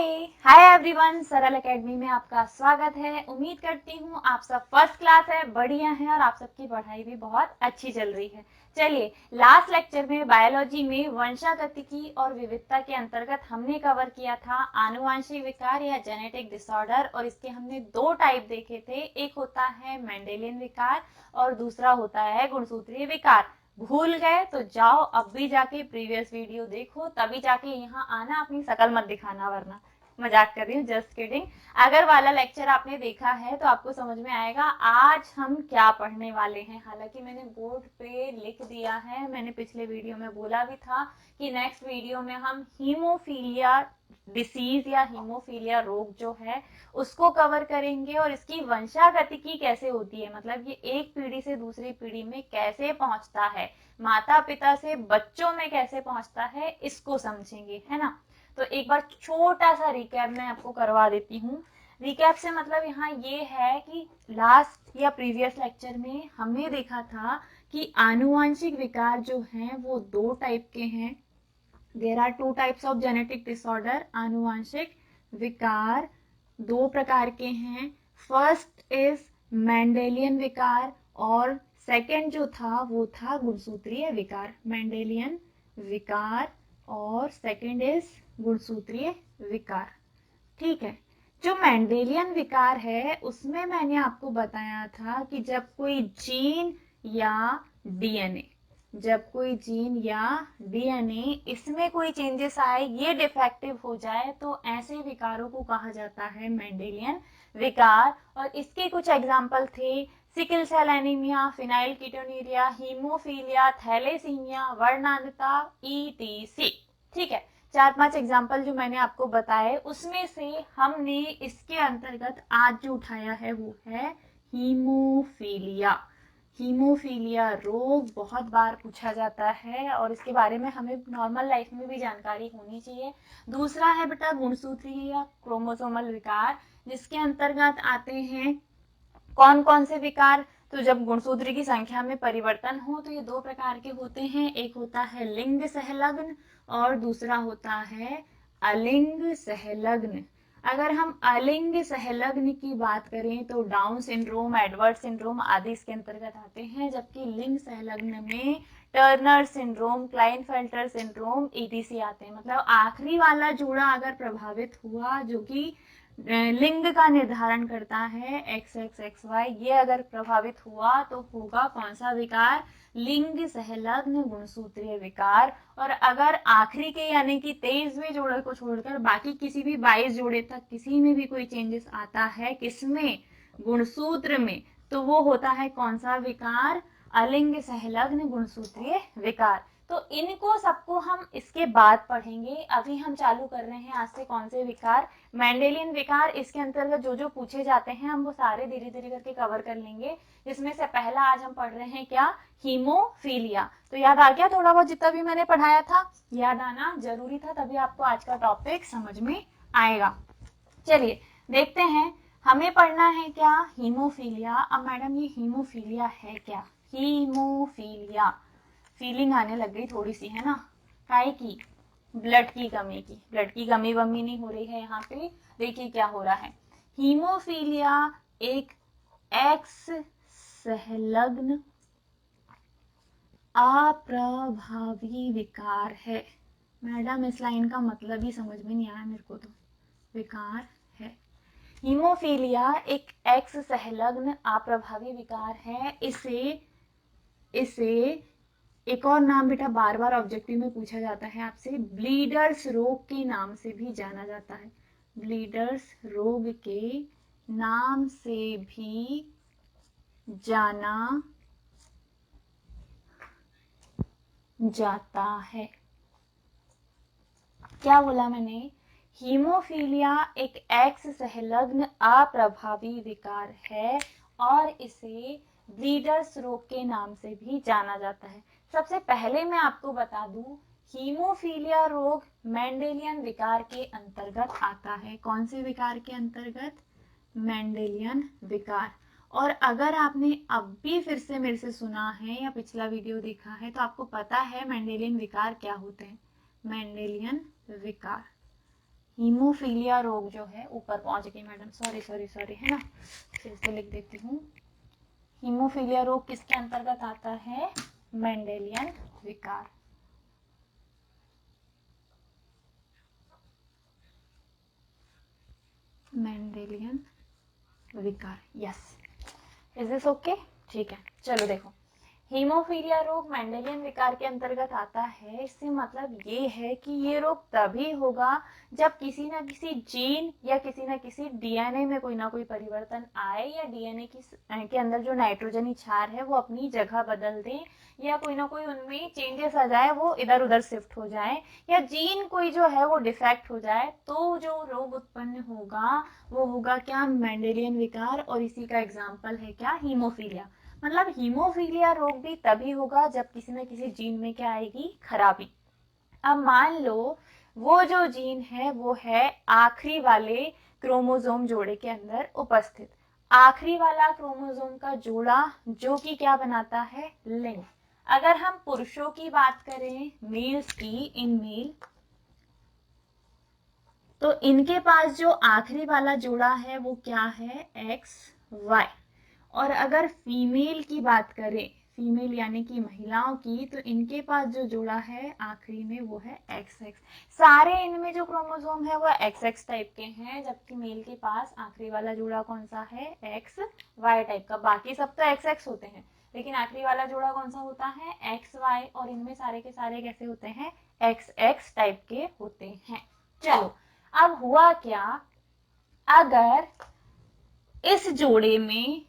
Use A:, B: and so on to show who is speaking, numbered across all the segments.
A: Hi everyone, सरल academy में आपका स्वागत है। उम्मीद करती हूँ आप सब फर्स्ट क्लास है, बढ़िया है और आप सबकी पढ़ाई भी बहुत अच्छी चल रही है। चलिए, लास्ट लेक्चर में बायोलॉजी में वंशागतिकी और विविधता के अंतर्गत हमने कवर किया था आनुवांशिक विकार या जेनेटिक डिसऑर्डर, और इसके हमने दो टाइप देखे थे। एक होता है मेंडेलियन विकार और दूसरा होता है गुणसूत्रीय विकार। भूल गए तो जाओ अब भी जाके प्रीवियस वीडियो देखो, तभी जाके यहाँ आना, अपनी शकल मत दिखाना, वरना मजाक कर रही हूँ, जस्ट किडिंग। अगर वाला लेक्चर आपने देखा है तो आपको समझ में आएगा आज हम क्या पढ़ने वाले हैं। हालांकि मैंने बोर्ड पे लिख दिया है, मैंने पिछले वीडियो में बोला भी था कि नेक्स्ट वीडियो में हम हीमोफीलिया डिसीज या हीमोफीलिया रोग जो है उसको कवर करेंगे और इसकी वंशागतिकी कैसे होती है, मतलब ये एक पीढ़ी से दूसरी पीढ़ी में कैसे पहुंचता है, माता पिता से बच्चों में कैसे पहुंचता है, इसको समझेंगे, है ना। तो एक बार छोटा सा रिकैप मैं आपको करवा देती हूँ। रिकैप से मतलब यहाँ ये है कि लास्ट या प्रीवियस लेक्चर में हमने देखा था कि आनुवांशिक विकार जो हैं वो दो टाइप के हैं। There are two types of genetic disorder. आनुवांशिक विकार दो प्रकार के हैं। फर्स्ट इज मेंडेलियन विकार और सेकंड जो था वो था गुणसूत्रीय विकार। मेंडेलियन विकार और सेकंड इज गुणसूत्रीय विकार। ठीक है, जो मेंडेलियन विकार है उसमें मैंने आपको बताया था कि जब कोई जीन या डीएनए इसमें कोई चेंजेस आए, ये डिफेक्टिव हो जाए, तो ऐसे विकारों को कहा जाता है मेंडेलियन विकार। और इसके कुछ एग्जाम्पल थे sickle cell anaemia, phenylketonuria, haemophilia, thalassaemia, वर्णांधता, ईटीसी। ठीक है, 4-5 एग्जाम्पल जो मैंने आपको बताए, उसमें से हमने इसके अंतर्गत आज जो उठाया है वो है हीमोफीलिया। हीमोफीलिया रोग बहुत बार पूछा जाता है और इसके बारे में हमें नॉर्मल लाइफ में भी जानकारी होनी चाहिए। दूसरा है बेटा गुणसूत्रीय या क्रोमोसोमल विकार, जिसके अंतर्गत आते हैं कौन कौन से विकार। तो जब गुणसूत्र की संख्या में परिवर्तन हो तो ये दो प्रकार के होते हैं, एक होता है लिंग सहलग्न और दूसरा होता है अलिंग सहलग्न। अगर हम अलिंग सहलग्न की बात करें तो डाउन सिंड्रोम, एडवर्ड सिंड्रोम आदि इसके अंतर्गत आते हैं, जबकि लिंग सहलग्न में Turner syndrome, Klinefelter syndrome, etc आते हैं। मतलब आखिरी वाला जोड़ा अगर प्रभावित हुआ, जो कि लिंग का निर्धारण करता है एक्स एक्स एक्स वाई, ये अगर प्रभावित हुआ तो होगा कौन सा विकार, लिंग सहलग्न गुणसूत्रीय विकार। और अगर आखिरी के यानी कि 23वें जोड़े को छोड़कर बाकी किसी भी 22 जोड़े तक किसी में भी कोई चेंजेस आता है, किसमें, गुणसूत्र में, तो वो होता है कौन सा विकार, अलिंग सहलग्न गुणसूत्रीय विकार। तो इनको सबको हम इसके बाद पढ़ेंगे। अभी हम चालू कर रहे हैं आज से कौन से विकार, मेंडेलियन विकार। इसके अंतर्गत जो जो पूछे जाते हैं हम वो सारे धीरे धीरे करके कवर कर लेंगे, जिसमें से पहला आज हम पढ़ रहे हैं क्या, हीमोफीलिया। तो याद आ गया थोड़ा बहुत जितना भी मैंने पढ़ाया था, याद आना जरूरी था, तभी आपको आज का टॉपिक समझ में आएगा। चलिए देखते हैं, हमें पढ़ना है क्या, हीमोफीलिया। अब मैडम ये हीमोफीलिया है क्या, हीमोफीलिया, फीलिंग आने लग गई थोड़ी सी, है ना, काय की, ब्लड की कमी की। ब्लड की कमी वमी नहीं हो रही है यहाँ पे, देखिए क्या हो रहा है। हीमोफीलिया एक एक्स सहलग्न अप्रभावी विकार है। मैडम इस लाइन का मतलब ही समझ में नहीं आया मेरे को, तो विकार है। हीमोफीलिया एक एक्स सहलग्न अप्रभावी विकार है। इसे एक और नाम बेटा बार बार ऑब्जेक्टिव में पूछा जाता है आपसे, ब्लीडर्स रोग के नाम से भी जाना जाता है। ब्लीडर्स रोग के नाम से भी जाना जाता है। क्या बोला मैंने, हीमोफीलिया एक एक्स सहलग्न अप्रभावी विकार है और इसे ब्लीडर्स रोग के नाम से भी जाना जाता है। सबसे पहले मैं आपको बता दूं, हीमोफीलिया रोग मेंडेलियन विकार के अंतर्गत आता है। कौन से विकार के अंतर्गत, मेंडेलियन विकार। और अगर आपने अब भी फिर से मेरे से सुना है या पिछला वीडियो देखा है तो आपको पता है मेंडेलियन विकार क्या होते हैं। मेंडेलियन विकार, हीमोफीलिया रोग जो है, ऊपर पहुंच गई मैडम, सॉरी है ना, फिर से लिख देती हूँ। हीमोफीलिया रोग किसके अंतर्गत आता है? मेंडेलियन विकार। मेंडेलियन विकार, यस, इज दिस ओके? ठीक है, चलो देखो, हीमोफीलिया रोग मेंडेलियन विकार के अंतर्गत आता है। इससे मतलब ये है कि ये रोग तभी होगा जब किसी न किसी जीन या किसी न किसी डीएनए में कोई ना कोई परिवर्तन आए, या डीएनए के अंदर जो नाइट्रोजनी क्षार है वो अपनी जगह बदल दे, या कोई ना कोई उनमें चेंजेस आ जाए, वो इधर उधर शिफ्ट हो जाए, या जीन कोई जो है वो डिफेक्ट हो जाए, तो जो रोग उत्पन्न होगा वो होगा क्या? मेंडेलियन विकार। और इसी का एग्जाम्पल है क्या? हीमोफीलिया। मतलब हीमोफीलिया रोग भी तभी होगा जब किसी न किसी जीन में क्या आएगी? खराबी। अब मान लो वो जो जीन है वो है आखिरी वाले क्रोमोसोम जोड़े के अंदर उपस्थित। आखिरी वाला क्रोमोसोम का जोड़ा जो कि क्या बनाता है? लिंग। अगर हम पुरुषों की बात करें, मेल्स की, इन मेल, तो इनके पास जो आखिरी वाला जोड़ा है वो क्या है? X Y. और अगर फीमेल की बात करें, फीमेल यानी कि महिलाओं की, तो इनके पास जो जोड़ा है आखिरी में वो है एक्स एक्स। सारे इनमें जो क्रोमोसोम है वो एक्स एक्स टाइप के हैं, जबकि मेल के पास आखिरी वाला जोड़ा कौन सा है? एक्स वाई टाइप का। बाकी सब तो एक्स एक्स होते हैं, लेकिन आखिरी वाला जोड़ा कौन सा होता है? X Y. और इनमें सारे के सारे कैसे होते हैं? एक्स एक्स टाइप के होते हैं। चलो, अब हुआ क्या, अगर इस जोड़े में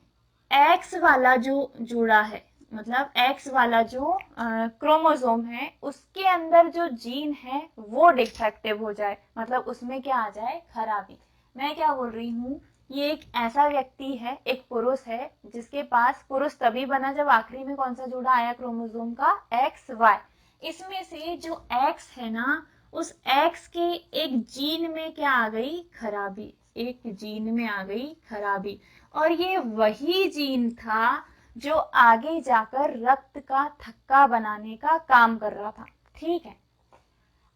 A: एक्स वाला जो जोड़ा है, मतलब एक्स वाला जो क्रोमोसोम है, उसके अंदर जो जीन है वो डिफेक्टिव हो जाए, मतलब उसमें क्या आ जाए? खराबी। मैं क्या बोल रही हूँ, ये एक ऐसा व्यक्ति है, एक पुरुष है, जिसके पास, पुरुष तभी बना जब आखिरी में कौन सा जोड़ा आया क्रोमोसोम का? X Y. इसमें से जो एक्स है ना, उस एक्स के एक जीन में क्या आ गई? खराबी। एक जीन में आ गई खराबी। और ये वही जीन था जो आगे जाकर रक्त का थक्का बनाने का काम कर रहा था। ठीक है,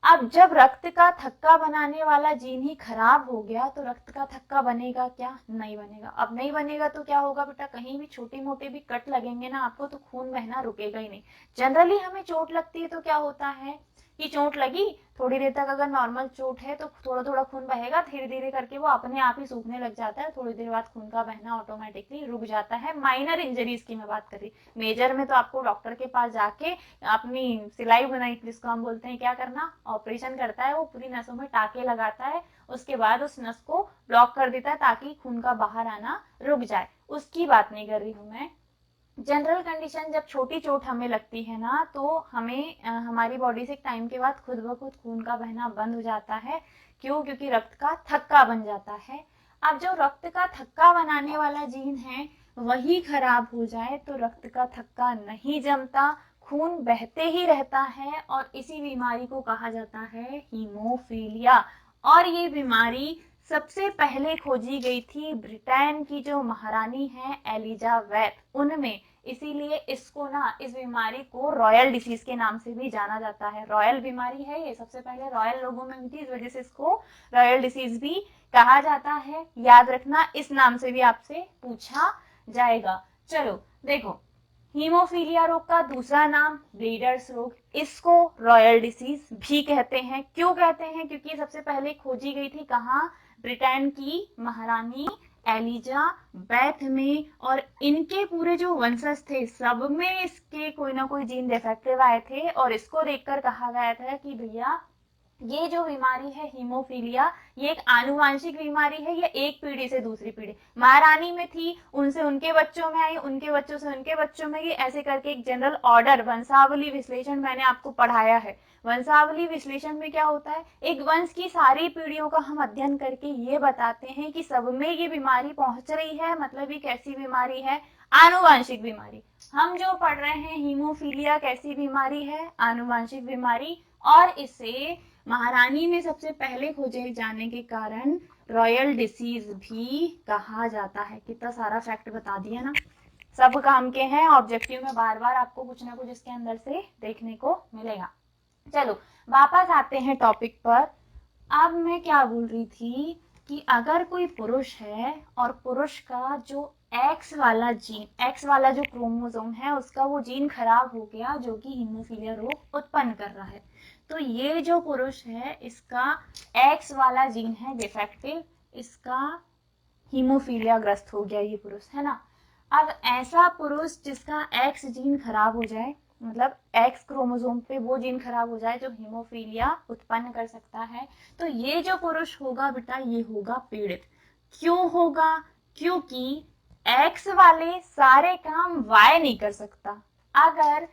A: अब जब रक्त का थक्का बनाने वाला जीन ही खराब हो गया तो रक्त का थक्का बनेगा क्या? नहीं बनेगा। अब नहीं बनेगा तो क्या होगा बेटा? कहीं भी छोटे मोटे भी कट लगेंगे ना आपको, तो खून बहना रुकेगा ही नहीं। जनरली हमें चोट लगती है तो क्या होता है कि चोट लगी, थोड़ी देर तक अगर नॉर्मल चोट है तो थोड़ा थोड़ा खून बहेगा, धीरे धीरे करके वो अपने आप ही सूखने लग जाता है, थोड़ी देर बाद खून का बहना ऑटोमेटिकली रुक जाता है। माइनर इंजरीज की मैं बात कर रही, मेजर में तो आपको डॉक्टर के पास जाके अपनी सिलाई बुनाई, जिसको हम बोलते हैं, क्या करना? ऑपरेशन करता है, वो पूरी नसों में टाके लगाता है, उसके बाद उस नस को ब्लॉक कर देता है ताकि खून का बाहर आना रुक जाए। उसकी बात नहीं कर रही हूँ मैं। जनरल कंडीशन, जब छोटी चोट हमें लगती है ना, तो हमें हमारी बॉडी से एक टाइम के बाद खुद ब खुद खून का बहना बंद हो जाता है। क्यों? क्योंकि रक्त का थक्का बन जाता है। अब जो रक्त का थक्का बनाने वाला जीन है वही खराब हो जाए तो रक्त का थक्का नहीं जमता, खून बहते ही रहता है, और इसी बीमारी को कहा जाता है हीमोफीलिया। और ये बीमारी सबसे पहले खोजी गई थी ब्रिटेन की जो महारानी है एलिजाबेथ, उनमें। इसीलिए इसको ना, इस बीमारी को रॉयल डिसीज के नाम से भी जाना जाता है। रॉयल बीमारी है ये, सबसे पहले रॉयल लोगों में हुई थी, इस वजह से इसको रॉयल डिसीज भी कहा जाता है। याद रखना, इस नाम से भी आपसे पूछा जाएगा। चलो देखो, हीमोफीलिया रोग का दूसरा नाम ब्रीडर्स रोग, इसको रॉयल डिसीज भी कहते हैं। क्यों कहते हैं? क्योंकि सबसे पहले खोजी गई थी कहाँ? ब्रिटेन की महारानी एलिजाबेथ में, और इनके पूरे जो वंशज थे सब में इसके कोई ना कोई जीन डिफेक्टिव आए थे, और इसको देखकर कहा गया था कि भैया ये जो बीमारी है हीमोफीलिया, ये एक आनुवांशिक बीमारी है, ये एक पीढ़ी से दूसरी पीढ़ी, महारानी में थी, उनसे उनके बच्चों में आई, उनके बच्चों से उनके बच्चों में, ये ऐसे करके एक जनरल ऑर्डर, वंशावली विश्लेषण मैंने आपको पढ़ाया है। वंशावली विश्लेषण में क्या होता है? एक वंश की सारी पीढ़ियों का हम अध्ययन करके ये बताते हैं कि सब में ये बीमारी पहुंच रही है, मतलब ये कैसी बीमारी है? आनुवांशिक बीमारी। हम जो पढ़ रहे हैं हीमोफीलिया कैसी बीमारी है? आनुवांशिक बीमारी। और इसे महारानी में सबसे पहले खोजे जाने के कारण रॉयल डिसीज भी कहा जाता है। कितना सारा फैक्ट बता दिया ना, सब काम के हैं, ऑब्जेक्टिव में बार बार आपको कुछ ना कुछ इसके अंदर से देखने को मिलेगा। चलो वापस आते हैं टॉपिक पर। अब मैं क्या बोल रही थी कि अगर कोई पुरुष है और पुरुष का जो एक्स वाला जो क्रोमोसोम है उसका वो जीन खराब हो गया जो कि हीमोफीलिया रोग उत्पन्न कर रहा है, तो ये जो पुरुष है इसका एक्स वाला जीन है डिफेक्टिव, इसका हीमोफीलिया ग्रस्त हो गया ये पुरुष, है ना। अब ऐसा पुरुष जिसका एक्स जीन खराब हो जाए, मतलब एक्स क्रोमोसोम पे वो जीन खराब हो जाए जो हीमोफीलिया उत्पन्न कर सकता है, तो ये जो पुरुष होगा बेटा ये होगा पीड़ित। क्यों होगा? क्योंकि एक्स वाले सारे काम वाई नहीं कर सकता। अगर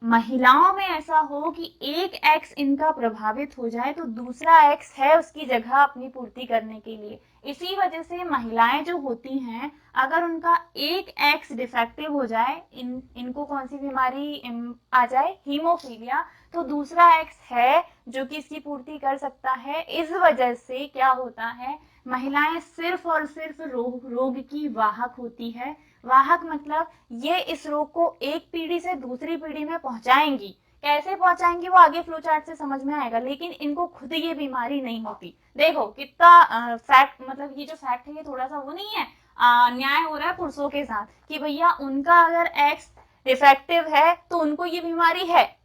A: महिलाओं में ऐसा हो कि एक एक्स इनका प्रभावित हो जाए तो दूसरा एक्स है उसकी जगह अपनी पूर्ति करने के लिए। इसी वजह से महिलाएं जो होती हैं अगर उनका एक एक्स डिफेक्टिव हो जाए, इनको कौन सी बीमारी आ जाए, हीमोफीलिया, तो दूसरा एक्स है जो कि इसकी पूर्ति कर सकता है। इस वजह से क्या होता है, महिलाएं सिर्फ और सिर्फ रोग की वाहक होती है। वाहक मतलब ये इस रोग को एक पीढ़ी से दूसरी पीढ़ी में पहुंचाएंगी। कैसे पहुंचाएंगी वो आगे फ्लो चार्ट से समझ में आएगा, लेकिन इनको खुद ये बीमारी नहीं होती। देखो कितना फैक्ट, मतलब ये जो फैक्ट है ये थोड़ा सा वो नहीं है, न्याय हो रहा है पुरुषों के साथ कि भैया उनका अगर एक्स डिफेक्टिव है तो उनको ये बीमारी है,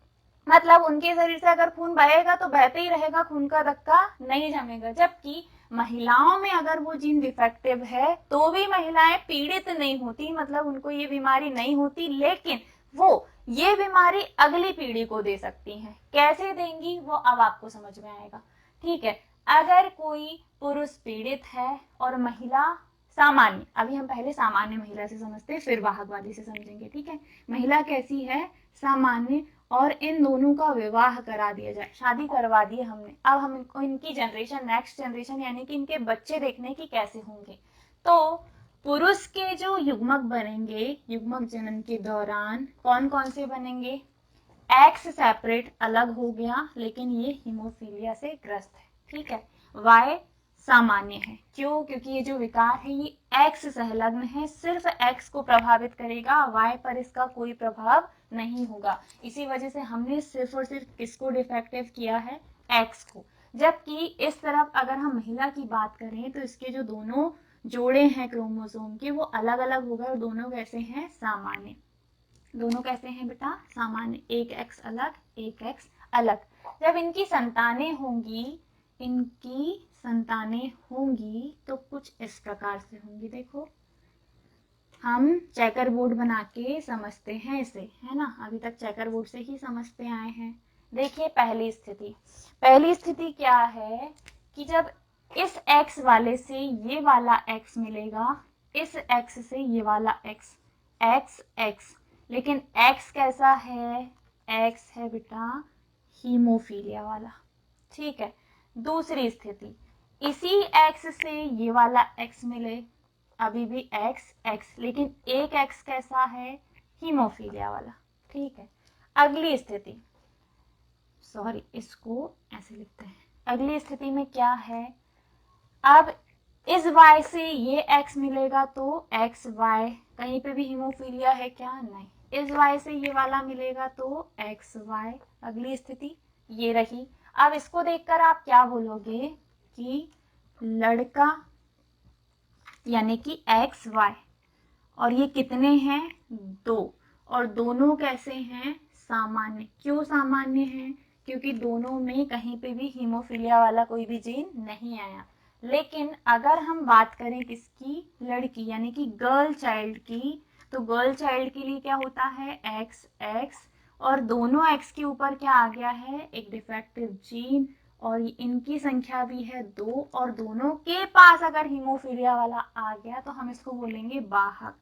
A: मतलब उनके शरीर से अगर खून बहेगा तो बहते ही रहेगा, खून का धक्का नहीं जमेगा। जबकि महिलाओं में अगर वो जीन डिफेक्टिव है तो भी महिलाएं पीड़ित नहीं होती, मतलब उनको ये बीमारी नहीं होती, लेकिन वो ये बीमारी अगली पीढ़ी को दे सकती हैं। कैसे देंगी वो अब आपको समझ में आएगा, ठीक है। अगर कोई पुरुष पीड़ित है और महिला सामान्य, अभी हम पहले सामान्य महिला से समझते हैं फिर वाहकवादी से समझेंगे, ठीक है। महिला कैसी है? सामान्य, और इन दोनों का विवाह करा दिया जाए, शादी करवा दी हमने, अब हम इनको इनकी जनरेशन, नेक्स्ट जनरेशन यानी कि इनके बच्चे देखने की कैसे होंगे। तो पुरुष के जो युग्मक बनेंगे, युग्मक जनन के दौरान कौन कौन से बनेंगे? एक्स सेपरेट अलग हो गया लेकिन ये हीमोफीलिया से ग्रस्त है, ठीक है। वाई सामान्य है, क्यों? क्योंकि ये जो विकार है ये एक्स संलग्न है, सिर्फ एक्स को प्रभावित करेगा, वाई पर इसका कोई प्रभाव नहीं होगा। इसी वजह से हमने सिर्फ और सिर्फ किसको डिफेक्टिव किया है? एक्स को। जबकि इस तरफ अगर हम महिला की बात करें तो इसके जो दोनों जोड़े हैं क्रोमोसोम के वो अलग अलग हो गए और दोनों कैसे हैं? सामान्य। दोनों कैसे हैं बेटा? सामान्य, एक एक्स अलग एक एक्स अलग। जब इनकी संतानें होंगी तो कुछ इस प्रकार से होंगी। देखो हम चेकर बोर्ड बना के समझते हैं इसे, है ना, अभी तक चेकर बोर्ड से ही समझते आए हैं। देखिए पहली स्थिति क्या है कि जब इस x वाले से ये वाला x मिलेगा, इस x से ये वाला x, x, लेकिन x कैसा है? x है बेटा हीमोफीलिया वाला, ठीक है। दूसरी स्थिति, इसी x से ये वाला x मिले, अभी भी x, लेकिन एक x कैसा है? हीमोफीलिया वाला, ठीक है। अगली स्थिति, सॉरी इसको ऐसे लिखते हैं, अगली स्थिति में क्या है? अब इस y से ये x मिलेगा तो x y, कहीं पे भी हीमोफीलिया है क्या? नहीं। इस y से ये वाला मिलेगा तो x y, अगली स्थिति ये रही। अब इसको देखकर आप क्या बोलोगे कि लड़का यानी कि एक्स वाई, और ये कितने हैं? 2, और दोनों कैसे हैं? सामान्य। क्यों सामान्य हैं? क्योंकि दोनों में कहीं पे भी हीमोफीलिया वाला कोई भी जीन नहीं आया। लेकिन अगर हम बात करें किसकी? लड़की यानी कि गर्ल चाइल्ड की, तो गर्ल चाइल्ड के लिए क्या होता है? एक्स एक्स, और दोनों एक्स के ऊपर क्या आ गया है? एक डिफेक्टिव जीन, और इनकी संख्या भी है 2, और दोनों के पास अगर हीमोफीलिया वाला आ गया तो हम इसको बोलेंगे वाहक।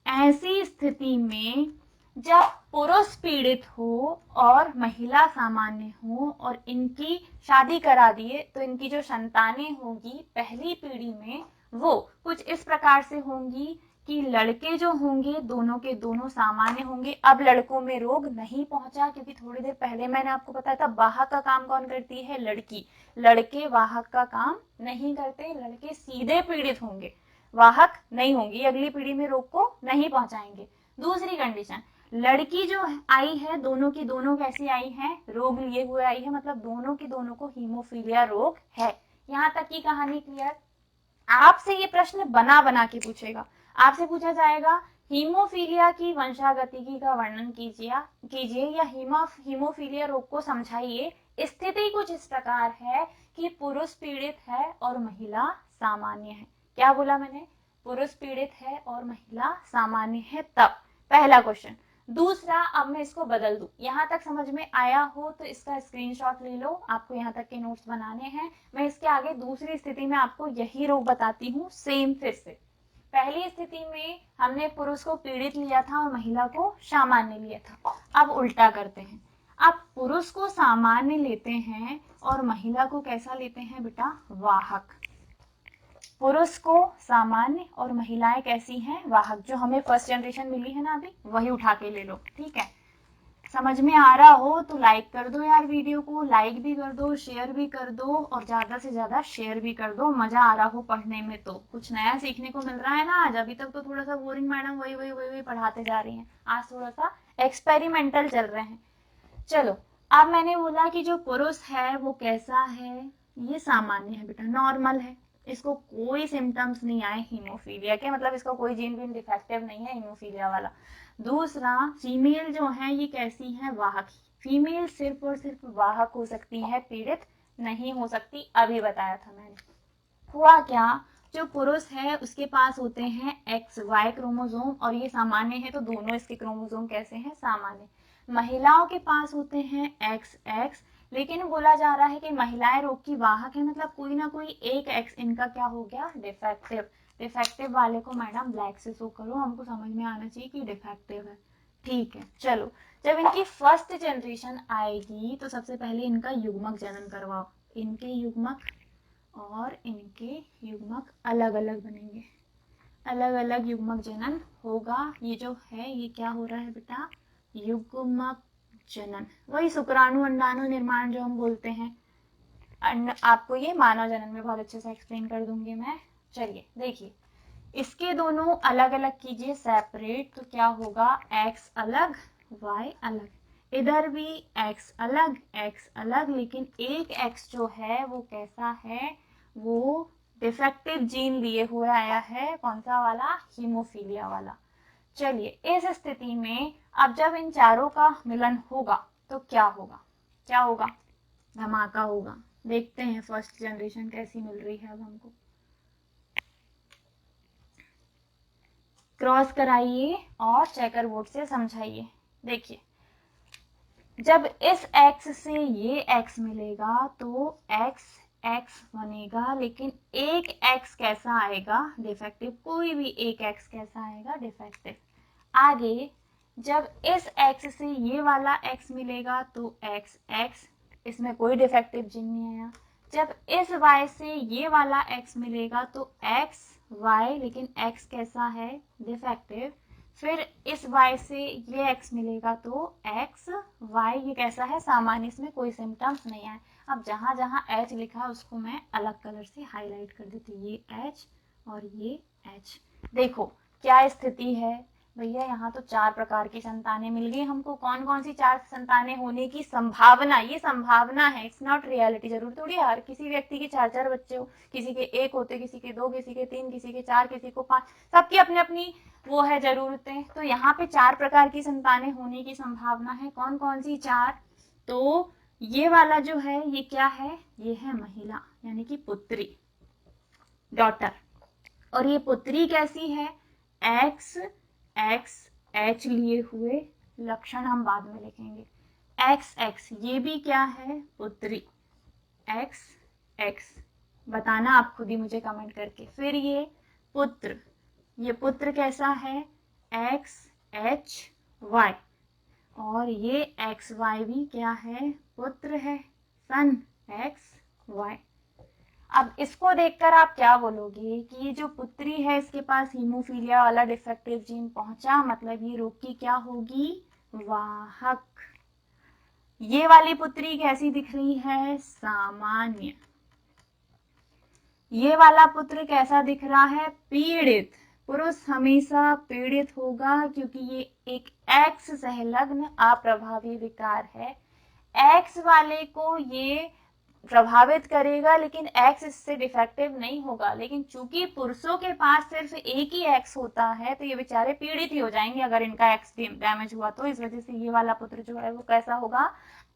A: ऐसी स्थिति में जब पुरुष पीड़ित हो और महिला सामान्य हो और इनकी शादी करा दिए तो इनकी जो संतानें होंगी पहली पीढ़ी में वो कुछ इस प्रकार से होंगी कि लड़के जो होंगे दोनों के दोनों सामान्य होंगे। अब लड़कों में रोग नहीं पहुंचा, क्योंकि थोड़ी देर पहले मैंने आपको बताया था वाहक का काम कौन करती है? लड़की। लड़के वाहक का काम नहीं करते, लड़के सीधे पीड़ित होंगे, वाहक नहीं होंगी, अगली पीढ़ी में रोग को नहीं पहुंचाएंगे। दूसरी कंडीशन, लड़की जो आई है दोनों की दोनों कैसी आई है, रोग लिए हुए आई है, मतलब दोनों की दोनों को हीमोफीलिया रोग है। यहाँ तक की कहानी क्लियर। आपसे ये प्रश्न बना बना के पूछेगा, आपसे पूछा जाएगा हीमोफीलिया की वंशागतिकी का वर्णन कीजिए या हीमोफीलिया रोग को समझाइए। स्थिति कुछ इस प्रकार है कि पुरुष पीड़ित है और महिला सामान्य है। क्या बोला मैंने, पुरुष पीड़ित है और महिला सामान्य है, तब पहला क्वेश्चन। दूसरा, अब मैं इसको बदल दूं, यहाँ तक समझ में आया हो तो इसका स्क्रीनशॉट ले लो, आपको यहाँ तक के नोट्स बनाने हैं। मैं इसके आगे दूसरी स्थिति में आपको यही रोग बताती हूँ सेम। फिर से पहली स्थिति में हमने पुरुष को पीड़ित लिया था और महिला को सामान्य लिया था। अब उल्टा करते हैं, अब पुरुष को सामान्य लेते हैं और महिला को कैसा लेते हैं बेटा, वाहक। पुरुष को सामान्य और महिलाएं कैसी हैं, वाहक। जो हमें फर्स्ट जनरेशन मिली है ना अभी, वही उठा के ले लो, ठीक है। समझ में आ रहा हो तो लाइक कर दो यार, वीडियो को लाइक भी कर दो, शेयर भी कर दो, और ज्यादा से ज्यादा शेयर भी कर दो। मजा आ रहा हो पढ़ने में तो कुछ नया सीखने को मिल रहा है ना आज। अभी तक तो थोड़ा सा बोरिंग, मैडम वही वही वही वही पढ़ाते जा रही हैं। आज थोड़ा सा एक्सपेरिमेंटल चल रहे हैं। चलो, अब मैंने बोला कि जो पुरुष है वो कैसा है, ये सामान्य है बेटा, नॉर्मल है, इसको कोई सिम्टम्स नहीं आए हीमोफीलिया के, मतलब इसका कोई जीन भी डिफेक्टिव नहीं है हीमोफीलिया वाला। दूसरा, फीमेल जो है ये कैसी है, वाहक। फीमेल सिर्फ और सिर्फ वाहक हो सकती है, पीड़ित नहीं हो सकती, अभी बताया था मैंने। हुआ क्या, जो पुरुष है उसके पास होते हैं XY क्रोमोसोम और ये सामान्य है, तो दोनों इसके क्रोमोसोम कैसे हैं, सामान्य। महिलाओं के पास होते हैं XX, लेकिन बोला जा रहा है कि महिलाएं रोग की वाहक है, मतलब कोई ना कोई एक X इनका क्या हो गया, डिफेक्टिव। डिफेक्टिव वाले को मैडम ब्लैक से शो करो, हमको समझ में आना चाहिए कि डिफेक्टिव है, ठीक है। चलो, जब इनकी फर्स्ट जनरेशन आएगी तो सबसे पहले इनका युग्मक जनन करवाओ। इनके युग्मक और इनके युग्मक अलग अलग बनेंगे, अलग अलग युग्मक जनन होगा। ये जो है ये क्या हो रहा है बेटा, युग्मक जनन, वही शुक्राणु अंडाणु निर्माण जो हम बोलते हैं। आपको ये मानव जनन में बहुत अच्छे से एक्सप्लेन कर दूंगी मैं। चलिए देखिए, इसके दोनों अलग अलग कीजिए, सेपरेट, तो क्या होगा, x अलग y अलग। इधर भी x अलग x अलग, लेकिन एक x जो है वो कैसा है, वो डिफेक्टिव जीन लिए हुए आया है, कौन सा वाला, हीमोफीलिया वाला। चलिए, इस स्थिति में अब जब इन चारों का मिलन होगा तो क्या होगा, क्या होगा, धमाका होगा। देखते हैं फर्स्ट जनरेशन कैसी मिल रही है अब हमको। क्रॉस कराइए और चेकर बोर्ड से समझाइए। देखिए, जब इस x से ये x मिलेगा तो x x बनेगा, लेकिन एक x कैसा आएगा, डिफेक्टिव। कोई भी एक x कैसा आएगा, डिफेक्टिव। आगे जब इस x से ये वाला x मिलेगा तो x x, इसमें कोई डिफेक्टिव जीन नहीं आया। जब इस y से ये वाला x मिलेगा तो x y, लेकिन x कैसा है, डिफेक्टिव। फिर इस y से ये x मिलेगा तो x y, ये कैसा है, सामान्य, इसमें कोई सिम्टम्स नहीं है। अब जहां जहां H लिखा है उसको मैं अलग कलर से हाईलाइट कर देती हूँ, ये H और ये H। देखो क्या स्थिति है भैया, यहाँ तो 4 प्रकार की संतानें मिल गई हमको। कौन कौन सी 4 संतानें होने की संभावना, ये संभावना है, इट्स नॉट रियलिटी। जरूर थोड़ी हर किसी व्यक्ति के 4 बच्चे हो, किसी के 1 होते, किसी के 2, किसी के 3, किसी के 4, किसी को 5, सबकी अपनी अपनी वो है जरूरतें। तो यहाँ पे 4 प्रकार की संतानें होने की संभावना है। कौन कौन सी 4, तो ये वाला जो है ये क्या है, ये है महिला, यानी कि पुत्री, डॉटर। और ये पुत्री कैसी है, एक्स एक्स एच लिए हुए, लक्षण हम बाद में लिखेंगे। एक्स एक्स, ये भी क्या है, पुत्री, एक्स एक्स, बताना आप खुद ही मुझे कमेंट करके। फिर ये पुत्र, ये पुत्र कैसा है, एक्स एच वाई, और ये एक्स वाई भी क्या है, पुत्र है, सन एक्स वाई। अब इसको देखकर आप क्या बोलोगे कि ये जो पुत्री है इसके पास हीमोफीलिया वाला डिफेक्टिव जीन पहुंचा, मतलब ये रोग की क्या होगी, वाहक। ये वाली पुत्री कैसी दिख रही है, सामान्य। ये वाला पुत्र कैसा दिख रहा है, पीड़ित। पुरुष हमेशा पीड़ित होगा क्योंकि ये एक एक्स संलग्न अप्रभावी विकार है। एक्स वाले को ये प्रभावित करेगा लेकिन एक्स इससे डिफेक्टिव नहीं होगा, लेकिन चूंकि पुरुषों के पास सिर्फ एक ही एक्स होता है तो ये बेचारे पीड़ित ही हो जाएंगे अगर इनका एक्स डैमेज हुआ तो। इस वजह से ये वाला पुत्र जो है वो कैसा होगा,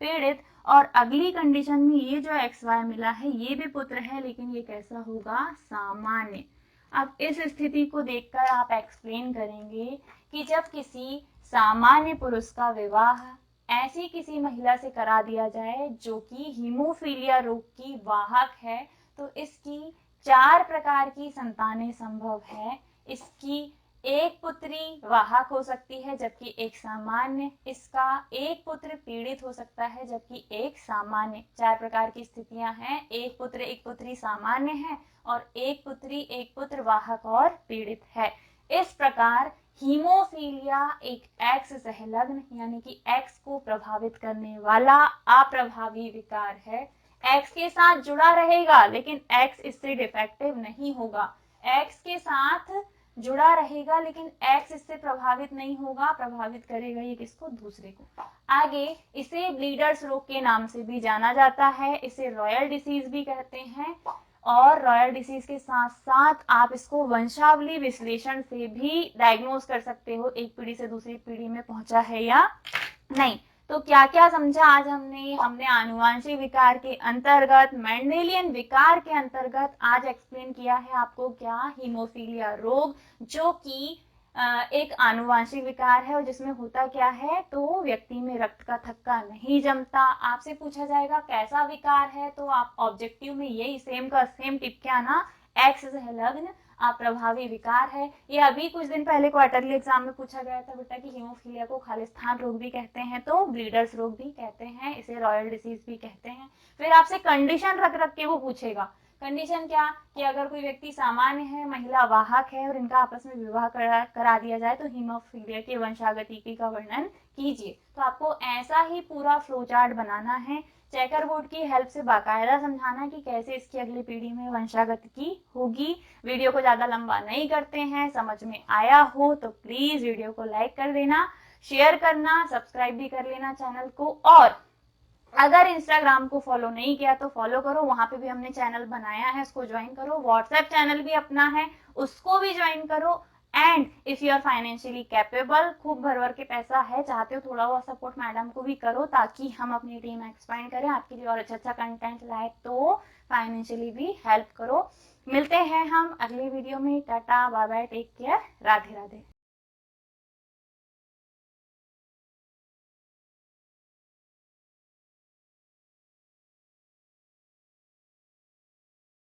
A: पीड़ित। और अगली कंडीशन में ये जो एक्स वाई मिला है ये भी पुत्र है लेकिन ये कैसा होगा, सामान्य। अब इस स्थिति को देखकर आप एक्सप्लेन करेंगे कि जब किसी सामान्य पुरुष का विवाह ऐसी किसी महिला से करा दिया जाए जो कि हीमोफीलिया रोग की वाहक है तो इसकी 4 प्रकार की संतानें संभव है। इसकी एक पुत्री वाहक हो सकती है जबकि एक सामान्य, इसका एक पुत्र पीड़ित हो सकता है जबकि एक सामान्य। 4 प्रकार की स्थितियां हैं, एक पुत्र एक पुत्री सामान्य है और एक पुत्री एक पुत्र वाहक और पीड़ित है। इस प्रकार हीमोफीलिया एक एक्स संलग्न यानी कि एक्स को प्रभावित करने वाला अप्रभावी विकार है। एक्स के साथ जुड़ा रहेगा लेकिन एक्स इससे डिफेक्टिव नहीं होगा। एक्स के साथ जुड़ा रहेगा लेकिन एक्स इससे प्रभावित नहीं होगा, प्रभावित करेगा ये किसको, दूसरे को। आगे इसे ब्लीडर्स रोग के नाम से भी जाना जाता है, इसे रॉयल डिसीज भी कहते हैं। और रॉयल डिसीज के साथ साथ आप इसको वंशावली विश्लेषण से भी डायग्नोज कर सकते हो, एक पीढ़ी से दूसरी पीढ़ी में पहुंचा है या नहीं। तो क्या क्या समझा आज हमने आनुवांशिक विकार के अंतर्गत, मेंडेलियन विकार के अंतर्गत आज एक्सप्लेन किया है आपको क्या, हीमोफीलिया रोग, जो कि एक आनुवांशिक विकार है और जिसमें होता क्या है तो व्यक्ति में रक्त का थक्का नहीं जमता। आपसे पूछा जाएगा कैसा विकार है तो आप ऑब्जेक्टिव में यही सेम का सेम टिप के आना, एक्स संलग्न अप्रभावी विकार है। ये अभी कुछ दिन पहले क्वार्टरली एग्जाम में पूछा गया था बेटा कि हीमोफीलिया को खालिस्तान रोग भी कहते हैं तो ब्लीडर्स रोग भी कहते हैं, इसे रॉयल डिसीज भी कहते हैं। फिर आपसे कंडीशन रख रख के वो पूछेगा, कंडीशन क्या कि अगर कोई व्यक्ति सामान्य है, महिला वाहक है और इनका आपस में विवाह करा दिया जाए तो हीमोफीलिया के वंशागतिकी का वर्णन कीजिए। तो आपको ऐसा ही पूरा फ्लो चार्ट बनाना है, चेकर बोर्ड की हेल्प से बाकायदा समझाना कि कैसे इसकी अगली पीढ़ी में वंशागतिकी होगी। वीडियो को ज्यादा लंबा नहीं करते हैं, समझ में आया हो तो प्लीज वीडियो को लाइक कर देना, शेयर करना, सब्सक्राइब भी कर लेना चैनल को। और अगर इंस्टाग्राम को फॉलो नहीं किया तो फॉलो करो, वहां पे भी हमने चैनल बनाया है, उसको ज्वाइन करो। व्हाट्सएप चैनल भी अपना है, उसको भी ज्वाइन करो। And if you are financially capable, खूब भर भर के पैसा है, चाहते हो थोड़ा बहुत सपोर्ट मैडम को भी करो ताकि हम अपनी टीम एक्सपेंड करें, आपके लिए और अच्छा कंटेंट लाए, तो फाइनेंशियली भी हेल्प करो। मिलते हैं हम अगली वीडियो में। Tata bye bye, take care, Radhe Radhe.